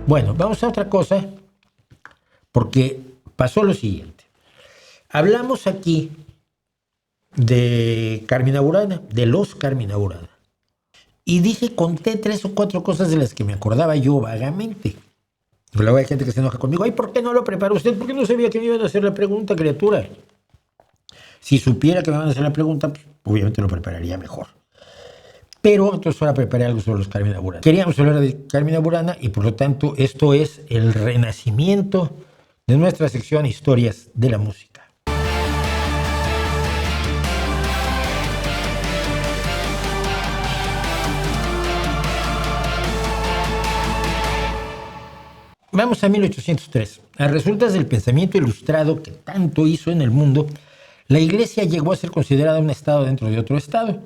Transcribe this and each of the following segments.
Bueno, vamos a otra cosa, porque pasó lo siguiente. Hablamos aquí de Carmina Burana, de los Carmina Burana. Y conté 3 o 4 cosas de las que me acordaba yo vagamente. Luego hay gente que se enoja conmigo. Ay, ¿por qué no lo preparó usted? ¿Por qué no sabía que me iban a hacer la pregunta, criatura? Si supiera que me van a hacer la pregunta, pues, obviamente lo prepararía mejor. Pero entonces ahora preparé algo sobre los Carmina Burana. Queríamos hablar de Carmina Burana y por lo tanto esto es el renacimiento de nuestra sección Historias de la Música. Vamos a 1803. A resultas del pensamiento ilustrado que tanto hizo en el mundo, la Iglesia llegó a ser considerada un estado dentro de otro estado.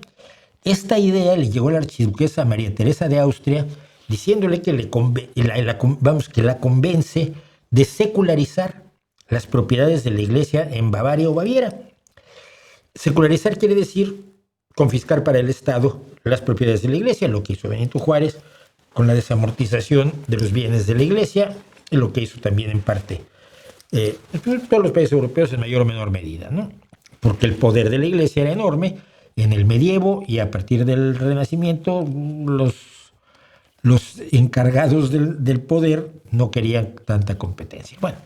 Esta idea le llegó a la archiduquesa María Teresa de Austria, diciéndole que la convence de secularizar las propiedades de la Iglesia en Bavaria o Baviera. Secularizar quiere decir confiscar para el Estado las propiedades de la Iglesia, lo que hizo Benito Juárez con la desamortización de los bienes de la Iglesia, y lo que hizo también en parte todos los países europeos en mayor o menor medida, ¿no? Porque el poder de la Iglesia era enorme en el medievo y a partir del Renacimiento los encargados del poder no querían tanta competencia. Bueno,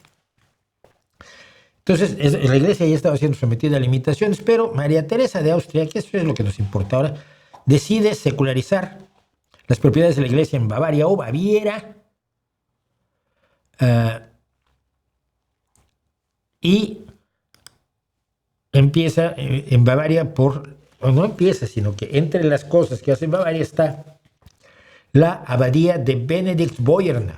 entonces la Iglesia ya estaba siendo sometida a limitaciones, pero María Teresa de Austria, que eso es lo que nos importa ahora, decide secularizar las propiedades de la Iglesia en Bavaria o Baviera, y empieza en Bavaria no empieza, sino que entre las cosas que hace en Bavaria está la abadía de Benediktbeuern,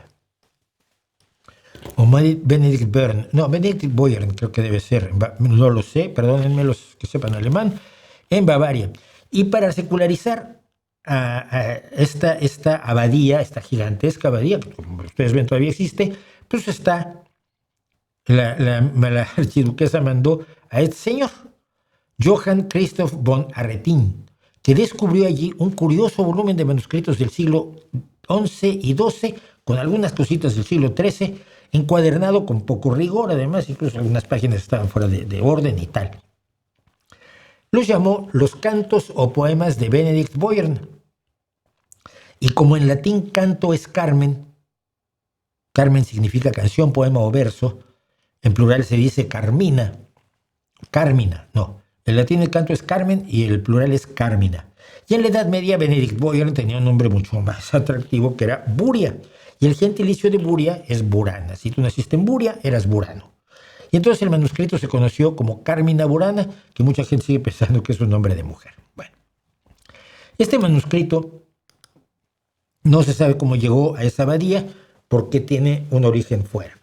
o Benediktbeuern creo que debe ser, no lo sé, perdónenme los que sepan alemán, en Bavaria. Y para secularizar a esta abadía, esta gigantesca abadía, que como ustedes ven todavía existe, pues está, la archiduquesa mandó a este señor, Johann Christoph von Aretin, que descubrió allí un curioso volumen de manuscritos del siglo XI y XII, con algunas cositas del siglo XIII, encuadernado con poco rigor, además incluso algunas páginas estaban fuera de orden y tal. Los llamó los cantos o poemas de Benediktbeuern. Y como en latín canto es Carmen, Carmen significa canción, poema o verso, en plural se dice Carmina, no. En latín el canto es Carmen y el plural es Carmina. Y en la Edad Media Benediktbeuern tenía un nombre mucho más atractivo que era Buria. Y el gentilicio de Buria es Burana. Si tú naciste en Buria, eras burano. Y entonces el manuscrito se conoció como Carmina Burana, que mucha gente sigue pensando que es un nombre de mujer. Bueno, este manuscrito no se sabe cómo llegó a esa abadía porque tiene un origen fuera.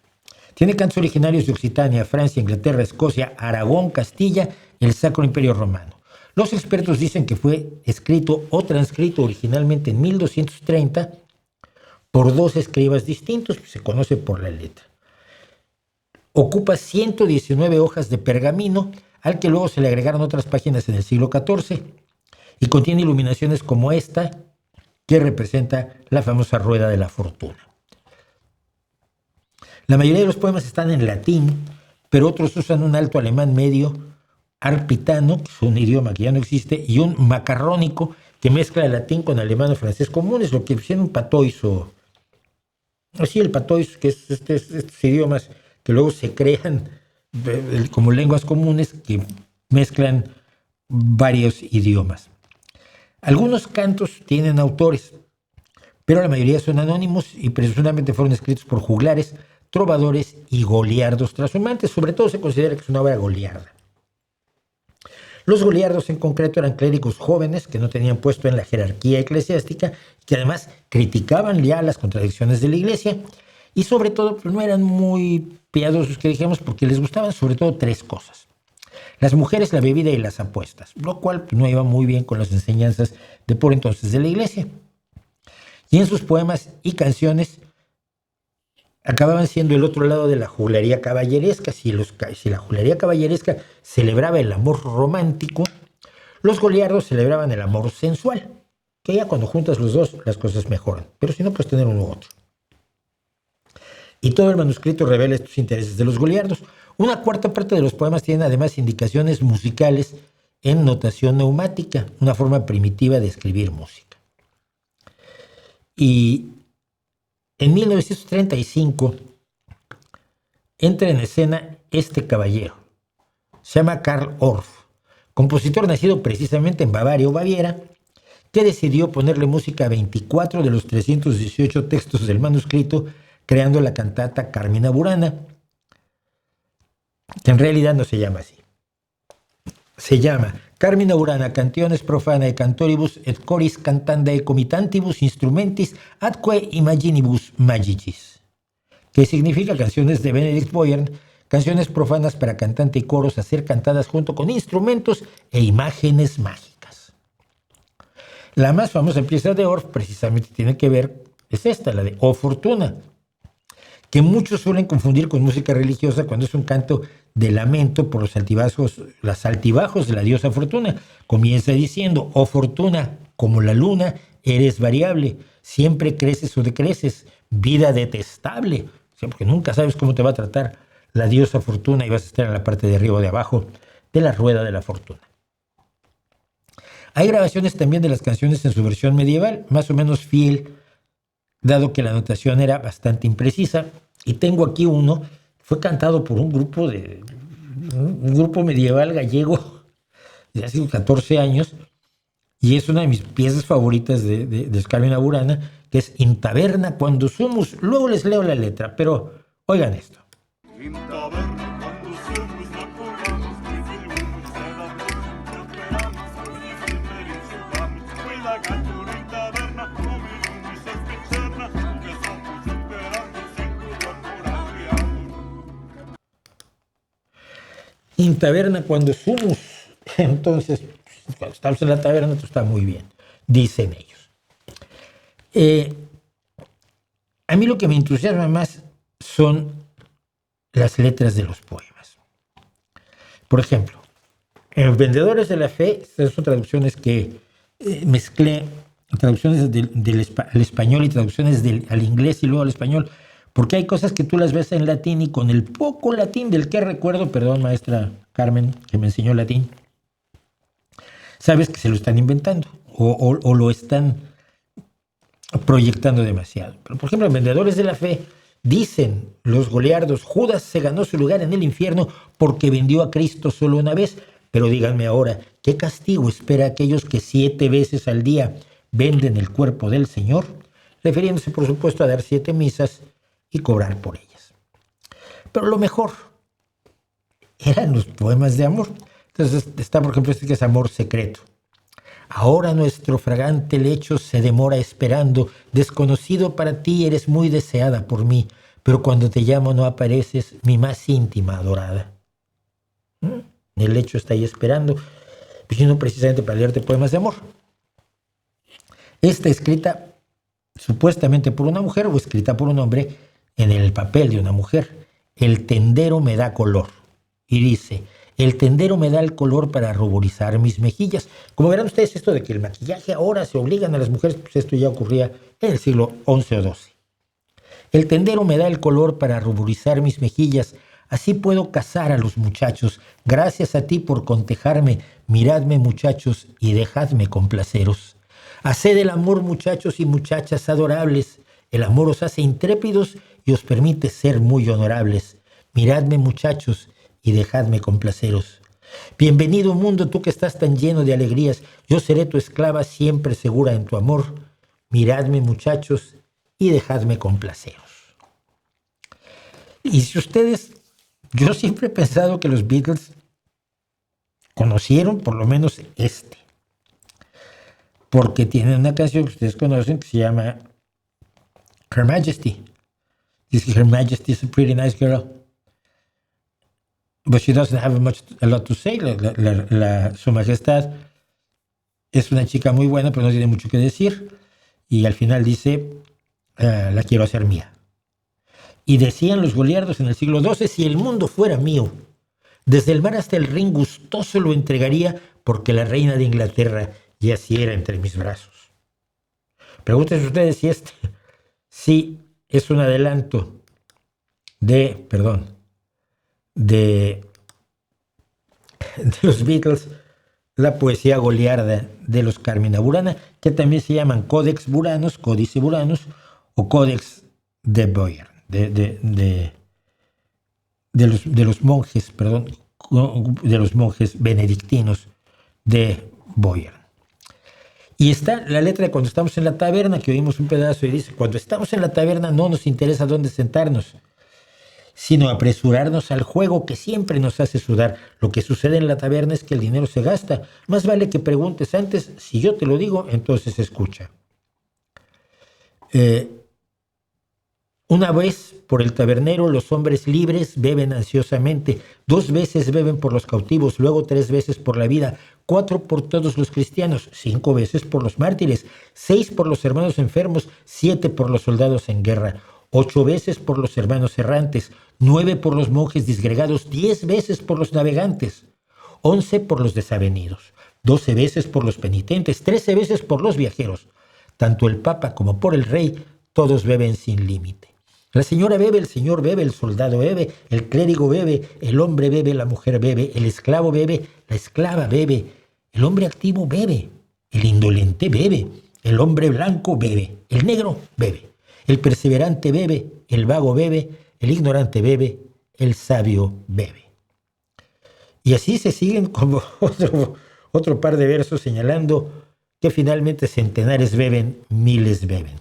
Tiene cantos originarios de Occitania, Francia, Inglaterra, Escocia, Aragón, Castilla y el Sacro Imperio Romano. Los expertos dicen que fue escrito o transcrito originalmente en 1230 por 2 escribas distintos, se conoce por la letra. Ocupa 119 hojas de pergamino, al que luego se le agregaron otras páginas en el siglo XIV, y contiene iluminaciones como esta, que representa la famosa rueda de la fortuna. La mayoría de los poemas están en latín, pero otros usan un alto alemán medio, arpitano, que es un idioma que ya no existe, y un macarrónico que mezcla el latín con alemán o francés comunes, lo que es un patois o... Así el patois, que es estos idiomas que luego se crean como lenguas comunes que mezclan varios idiomas. Algunos cantos tienen autores, pero la mayoría son anónimos y presuntamente fueron escritos por juglares, trovadores y goliardos trashumantes. Sobre todo se considera que es una obra goliarda. Los goliardos en concreto eran clérigos jóvenes que no tenían puesto en la jerarquía eclesiástica, que además criticaban ya las contradicciones de la Iglesia y sobre todo pues, no eran muy piadosos, que dijimos, porque les gustaban sobre todo 3 cosas: las mujeres, la bebida y las apuestas, lo cual pues, no iba muy bien con las enseñanzas de por entonces de la Iglesia. Y en sus poemas y canciones acababan siendo el otro lado de la juglaría caballeresca. Si la juglaría caballeresca celebraba el amor romántico, los goliardos celebraban el amor sensual, que ya cuando juntas los dos las cosas mejoran, pero si no puedes tener uno u otro. y todo el manuscrito revela estos intereses de los goliardos. Una cuarta parte de los poemas tienen además indicaciones musicales en notación neumática, una forma primitiva de escribir música. Y en 1935 entra en escena este caballero. Se llama Karl Orff, compositor nacido precisamente en Bavaria o Baviera, que decidió ponerle música a 24 de los 318 textos del manuscrito, creando la cantata Carmina Burana, que en realidad no se llama así. Se llama Carmina Burana, cantiones profanae cantoribus et coris cantandae comitantibus instrumentis atque imaginibus magicis, que significa canciones de Benedict Boyern, canciones profanas para cantante y coros a ser cantadas junto con instrumentos e imágenes mágicas. La más famosa pieza de Orff precisamente tiene que ver, es esta, la de O Fortuna, que muchos suelen confundir con música religiosa cuando es un canto de lamento por los altibajos de la diosa Fortuna. Comienza diciendo: oh Fortuna, como la luna, eres variable, siempre creces o decreces, vida detestable. O sea, porque nunca sabes cómo te va a tratar la diosa Fortuna y vas a estar en la parte de arriba o de abajo de la rueda de la fortuna. Hay grabaciones también de las canciones en su versión medieval, más o menos fiel, dado que la notación era bastante imprecisa. Y tengo aquí uno, fue cantado por un grupo medieval gallego de hace 14 años, y es una de mis piezas favoritas de Carmina Burana, que es In taberna quando sumus. Luego les leo la letra, pero oigan esto. In taberna quando sumus l'accordamus, il humus sedamus, esperamos, quella cantor in taberna, come lumis sospecerna, che somos esperando In taberna cuando sumus. Entonces, cuando estamos en la taberna, esto está muy bien, dicen ellos. A mí lo que me entusiasma más son las letras de los poemas. Por ejemplo, en Vendedores de la Fe, estas son traducciones que mezclé, traducciones al español y traducciones al inglés y luego al español, porque hay cosas que tú las ves en latín y con el poco latín del que recuerdo, perdón, maestra Carmen, que me enseñó latín, sabes que se lo están inventando o lo están proyectando demasiado. Pero, por ejemplo, en Vendedores de la Fe dicen los goliardos: Judas se ganó su lugar en el infierno porque vendió a Cristo solo una vez. Pero díganme ahora, ¿qué castigo espera a aquellos que 7 veces al día venden el cuerpo del Señor? Refiriéndose, por supuesto, a dar 7 misas y cobrar por ellas. Pero lo mejor eran los poemas de amor. Entonces está, por ejemplo, este que es Amor Secreto. Ahora nuestro fragante lecho se demora esperando, desconocido para ti, eres muy deseada por mí, pero cuando te llamo no apareces, mi más íntima adorada. El lecho está ahí esperando, no precisamente para leerte poemas de amor. Esta escrita supuestamente por una mujer o escrita por un hombre en el papel de una mujer. El tendero me da color. Y dice: el tendero me da el color para ruborizar mis mejillas. Como verán ustedes, esto de que el maquillaje ahora se obligan a las mujeres, pues esto ya ocurría en el siglo XI o XII. El tendero me da el color para ruborizar mis mejillas. Así puedo casar a los muchachos. Gracias a ti por contejarme. Miradme, muchachos, y dejadme complaceros. Haced el amor, muchachos y muchachas adorables. El amor os hace intrépidos y os permite ser muy honorables. Miradme, muchachos, y dejadme complaceros. Bienvenido mundo, tú que estás tan lleno de alegrías. Yo seré tu esclava siempre segura en tu amor. Miradme, muchachos, y dejadme complaceros. Y si ustedes, yo siempre he pensado que los Beatles conocieron por lo menos porque tienen una canción que ustedes conocen que se llama Her Majesty. Dice: Her Majesty is a pretty nice girl, but she doesn't have a lot to say. Su Majestad es una chica muy buena, pero no tiene mucho que decir. Y al final dice: la quiero hacer mía. Y decían los goliardos en el siglo XII: si el mundo fuera mío, desde el mar hasta el Rin gustoso lo entregaría, porque la reina de Inglaterra yaciera entre mis brazos. Pregúntense ustedes si sí es un adelanto de los Beatles, la poesía goliarda de los Carmina Burana, que también se llaman Codex Buranos, Códice Buranos o Codex de Boyer, de los monjes, de los monjes benedictinos de Boyer. Y está la letra de cuando estamos en la taberna, que oímos un pedazo y dice: cuando estamos en la taberna no nos interesa dónde sentarnos, sino apresurarnos al juego que siempre nos hace sudar. Lo que sucede en la taberna es que el dinero se gasta. Más vale que preguntes antes. Si yo te lo digo, entonces escucha. Una vez por el tabernero los hombres libres beben ansiosamente, 2 veces beben por los cautivos, luego 3 veces por la vida, 4 por todos los cristianos, 5 veces por los mártires, 6 por los hermanos enfermos, 7 por los soldados en guerra, 8 veces por los hermanos errantes, 9 por los monjes disgregados, 10 veces por los navegantes, 11 por los desavenidos, 12 veces por los penitentes, 13 veces por los viajeros. Tanto el Papa como por el Rey, todos beben sin límite. La señora bebe, el señor bebe, el soldado bebe, el clérigo bebe, el hombre bebe, la mujer bebe, el esclavo bebe, la esclava bebe, el hombre activo bebe, el indolente bebe, el hombre blanco bebe, el negro bebe, el perseverante bebe, el vago bebe, el ignorante bebe, el sabio bebe. Y así se siguen como otro par de versos señalando que finalmente centenares beben, miles beben.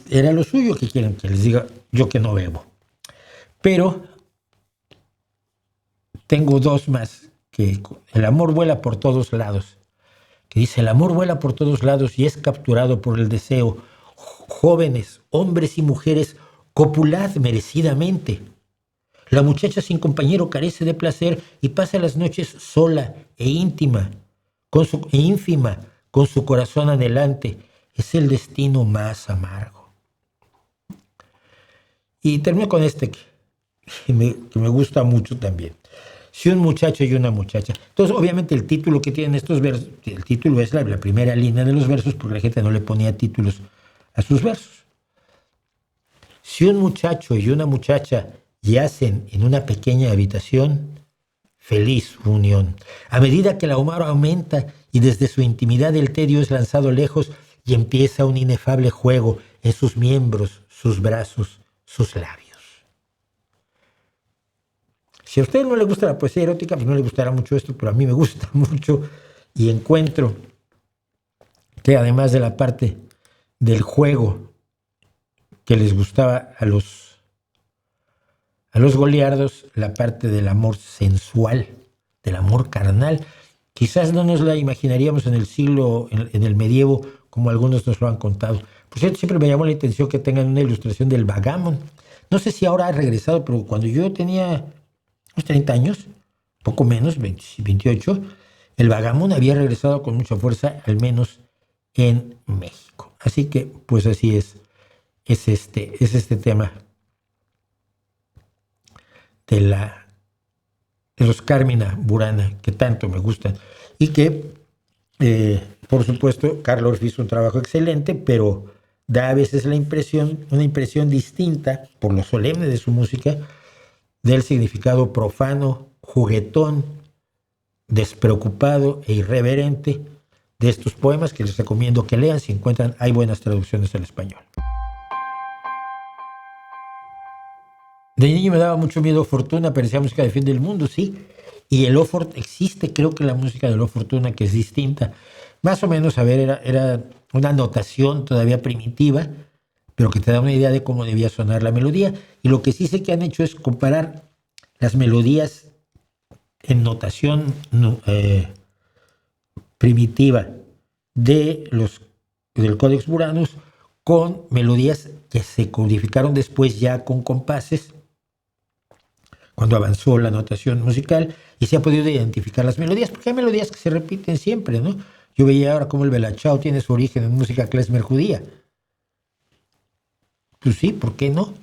Era lo suyo, que quieren que les diga yo que no bebo. Pero tengo 2 más, que el amor vuela por todos lados, que dice: el amor vuela por todos lados y es capturado por el deseo. Jóvenes, hombres y mujeres, copulad merecidamente. La muchacha sin compañero carece de placer y pasa las noches sola e ínfima, con su corazón anhelante. Es el destino más amargo. Y termino con este que me gusta mucho también. Si un muchacho y una muchacha. Entonces, obviamente, el título que tienen estos versos, el título es la primera línea de los versos, porque la gente no le ponía títulos a sus versos. Si un muchacho y una muchacha yacen en una pequeña habitación, feliz unión. A medida que el ahumado aumenta y desde su intimidad el tedio es lanzado lejos, y empieza un inefable juego en sus miembros, sus brazos, sus labios. Si a usted no le gusta la poesía erótica, pues no le gustará mucho esto, pero a mí me gusta mucho y encuentro que además de la parte del juego que les gustaba a los goliardos, la parte del amor sensual, del amor carnal, quizás no nos la imaginaríamos en el medievo, como algunos nos lo han contado. Por cierto, siempre me llamó la atención que tengan una ilustración del Vagamon. No sé si ahora ha regresado, pero cuando yo tenía unos 30 años, poco menos, 28, el Vagamon había regresado con mucha fuerza, al menos en México. Así que, pues así es este tema de los Carmina Burana, que tanto me gustan, y que, por supuesto, Carl Orff hizo un trabajo excelente, pero da a veces una impresión distinta, por lo solemne de su música, del significado profano, juguetón, despreocupado e irreverente de estos poemas, que les recomiendo que lean si encuentran. Hay buenas traducciones al español. De niño me daba mucho miedo Fortuna, parecía música de fin del mundo, sí. Y el O existe, creo que la música de O Fortuna, que es distinta. Más o menos, a ver, era una notación todavía primitiva, pero que te da una idea de cómo debía sonar la melodía. Y lo que sí sé que han hecho es comparar las melodías en notación primitiva del Codex Buranus con melodías que se codificaron después ya con compases, cuando avanzó la notación musical, y se ha podido identificar las melodías, porque hay melodías que se repiten siempre, ¿no? Yo veía ahora cómo el Belachao tiene su origen en música klezmer judía. Pues sí, ¿por qué no?